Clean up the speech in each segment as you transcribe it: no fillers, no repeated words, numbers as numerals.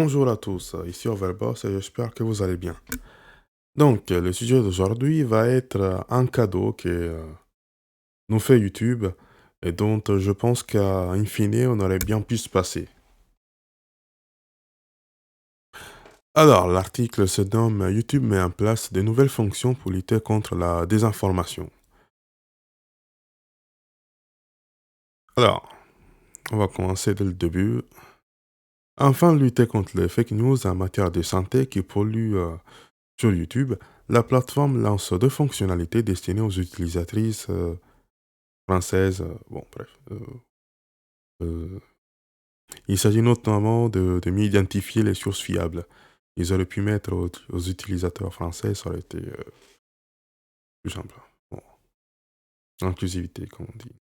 Bonjour à tous, ici Overboss et j'espère que vous allez bien. Donc, le sujet d'aujourd'hui va être un cadeau que nous fait YouTube et dont je pense qu'à in fine, on aurait bien pu se passer. Alors, l'article se nomme YouTube met en place de nouvelles fonctions pour lutter contre la désinformation. Alors, on va commencer dès le début. Afin de lutter contre les fake news en matière de santé qui polluent sur YouTube, la plateforme lance deux fonctionnalités destinées aux utilisatrices françaises. Bon, bref. Euh, il s'agit notamment de mieux identifier les sources fiables. Ils auraient pu mettre aux utilisateurs français, ça aurait été plus simple. Bon, inclusivité, comme on dit.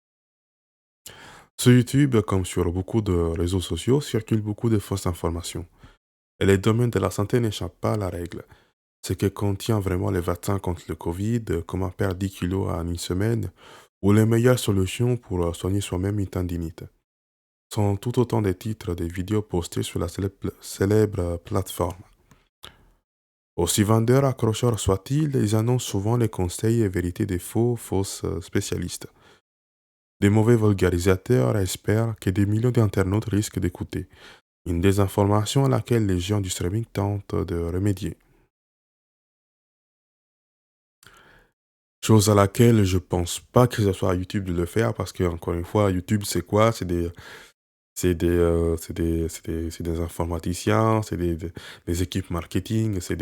Sur YouTube, comme sur beaucoup de réseaux sociaux, circulent beaucoup de fausses informations. Et les domaines de la santé n'échappent pas à la règle. Ce que contient vraiment les vaccins contre le Covid, comment perdre 10 kilos en une semaine, ou les meilleures solutions pour soigner soi-même une tendinite. Sont tout autant des titres des vidéos postés sur la célèbre plateforme. Aussi vendeurs, accrocheurs soient-ils, ils annoncent souvent les conseils et vérités des fausses spécialistes. Des mauvais vulgarisateurs espèrent que des millions d'internautes risquent d'écouter. Une désinformation à laquelle les géants du streaming tentent de remédier. Chose à laquelle je pense pas que ce soit à YouTube de le faire parce que, encore une fois, YouTube c'est quoi? C'est des informaticiens, des équipes marketing, c'est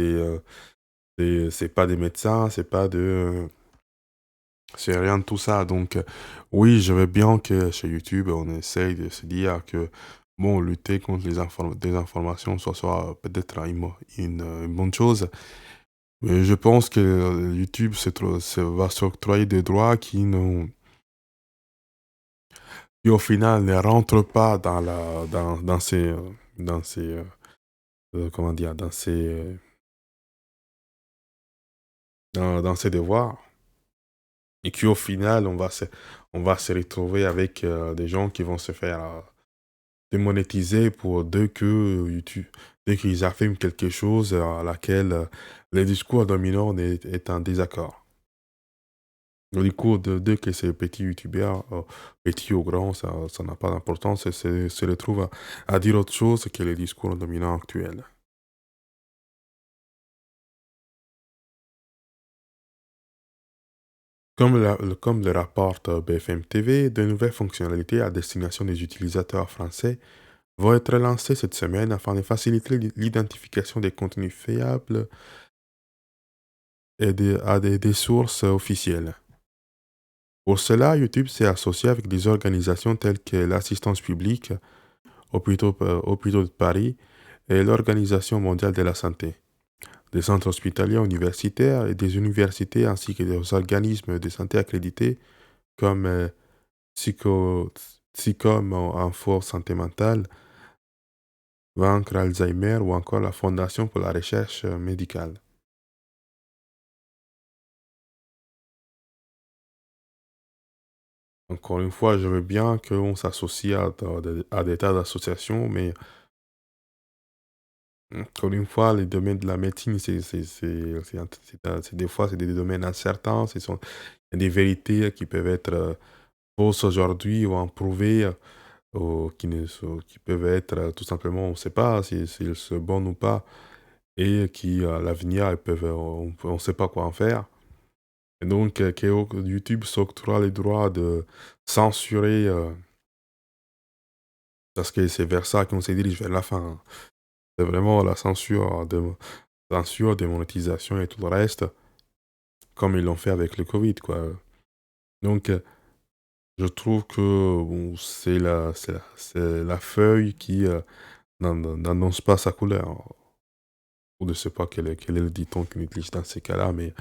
pas des médecins, c'est rien de tout ça. Donc, oui, je veux bien que chez YouTube, on essaye de se dire que, bon, lutter contre les désinformations, soit peut-être une bonne chose. Mais je pense que YouTube va s'octroyer des droits qui au final ne rentrent pas dans ces, comment dire, dans ses devoirs. Et qui au final, on va se retrouver avec des gens qui vont se faire démonétiser pour dès qu'ils affirment quelque chose à laquelle le discours dominant est en désaccord. Le discours dès que c'est petit youtubeur, petit ou grand, ça n'a pas d'importance, se retrouve à dire autre chose que le discours dominant actuel. Comme le rapporte BFM TV, de nouvelles fonctionnalités à destination des utilisateurs français vont être lancées cette semaine afin de faciliter l'identification des contenus fiables et des sources officielles. Pour cela, YouTube s'est associé avec des organisations telles que l'Assistance publique, Hôpitaux de Paris et l'Organisation mondiale de la santé, des centres hospitaliers universitaires et des universités ainsi que des organismes de santé accrédités comme Psycho, Psychom Info Santé Mentale, Vaincre Alzheimer ou encore la Fondation pour la recherche médicale. Encore une fois, je veux bien qu'on s'associe à des tas d'associations, mais encore une fois, les domaines de la médecine, des fois, c'est des domaines incertains. Il y a des vérités qui peuvent être fausses aujourd'hui ou improuvées, ou qui peuvent être tout simplement, on ne sait pas si elles sont bonnes ou pas, et qui, à l'avenir, on ne sait pas quoi en faire. Et donc, YouTube s'octroie les droits de censurer, parce que c'est vers ça qu'on se dirige vers la fin, hein. C'est vraiment la censure, démonétisation et tout le reste, comme ils l'ont fait avec le Covid, quoi. Donc, je trouve que bon, c'est la feuille qui n'annonce pas sa couleur. Ou je ne sais pas quel est le dicton qu'on utilise dans ces cas-là, mais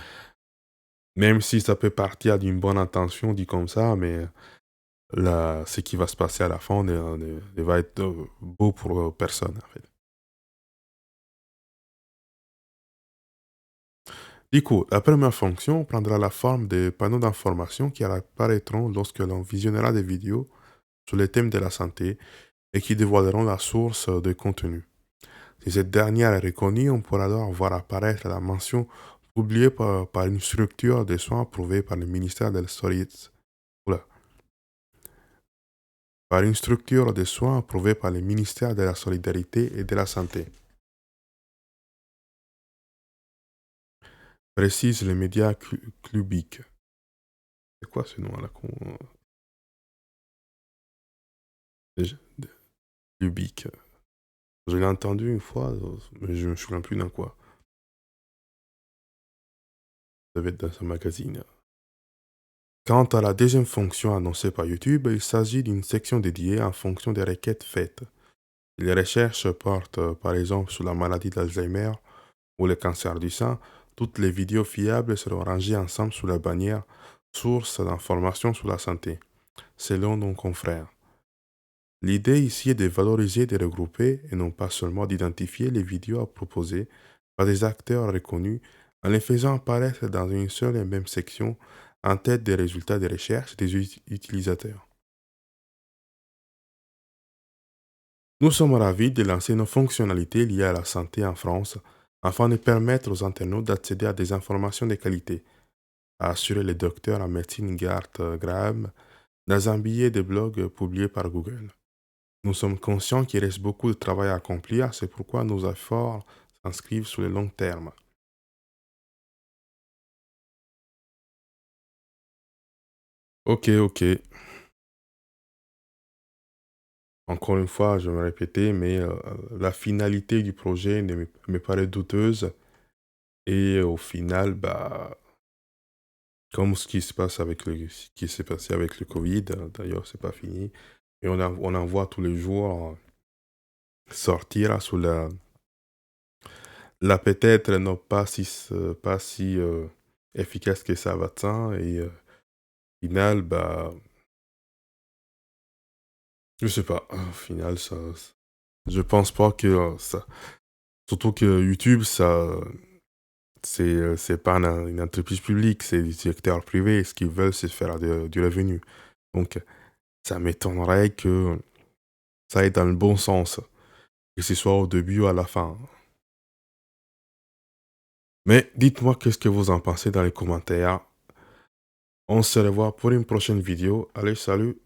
même si ça peut partir d'une bonne intention, dit comme ça, mais ce qui va se passer à la fin ne va être beau pour personne, en fait. Du coup, la première fonction prendra la forme des panneaux d'information qui apparaîtront lorsque l'on visionnera des vidéos sur les thèmes de la santé et qui dévoileront la source de contenu. Si cette dernière est reconnue, on pourra alors voir apparaître la mention publiée par une structure de soins approuvée par le ministère de la Oula. Par une structure de soins approuvée par le ministère de la Solidarité et de la Santé. Précise les médias Clubic. C'est quoi ce nom-là Clubic. Je l'ai entendu une fois, mais je me souviens plus dans quoi. Ça devait être dans un magazine. Quant à la deuxième fonction annoncée par YouTube, il s'agit d'une section dédiée en fonction des requêtes faites. Les recherches portent par exemple sur la maladie d'Alzheimer ou le cancer du sein. Toutes les vidéos fiables seront rangées ensemble sous la bannière source d'informations sur la santé, selon nos confrères. L'idée ici est de valoriser, de regrouper et non pas seulement d'identifier les vidéos à proposer par des acteurs reconnus en les faisant apparaître dans une seule et même section en tête des résultats des recherches des utilisateurs. Nous sommes ravis de lancer nos fonctionnalités liées à la santé en France afin de permettre aux internautes d'accéder à des informations de qualité, a assuré le docteur en médecine Garth Graham dans un billet de blog publié par Google. Nous sommes conscients qu'il reste beaucoup de travail à accomplir, c'est pourquoi nos efforts s'inscrivent sur le long terme. Ok. Encore une fois, je vais me répéter, mais la finalité du projet me paraît douteuse. Et au final, bah, comme ce qui se passe avec ce qui s'est passé avec le Covid, d'ailleurs, c'est pas fini. Et on en voit tous les jours sortir sous la peut-être non pas si efficace que ça vaccin. Et au final, bah, je sais pas. Au final, je pense pas que ça. Surtout que YouTube, c'est pas une entreprise publique, c'est du secteur privé. Ce qu'ils veulent, c'est faire du revenu. Donc, ça m'étonnerait que ça aille dans le bon sens, que ce soit au début ou à la fin. Mais dites-moi qu'est-ce que vous en pensez dans les commentaires. On se revoit pour une prochaine vidéo. Allez, salut!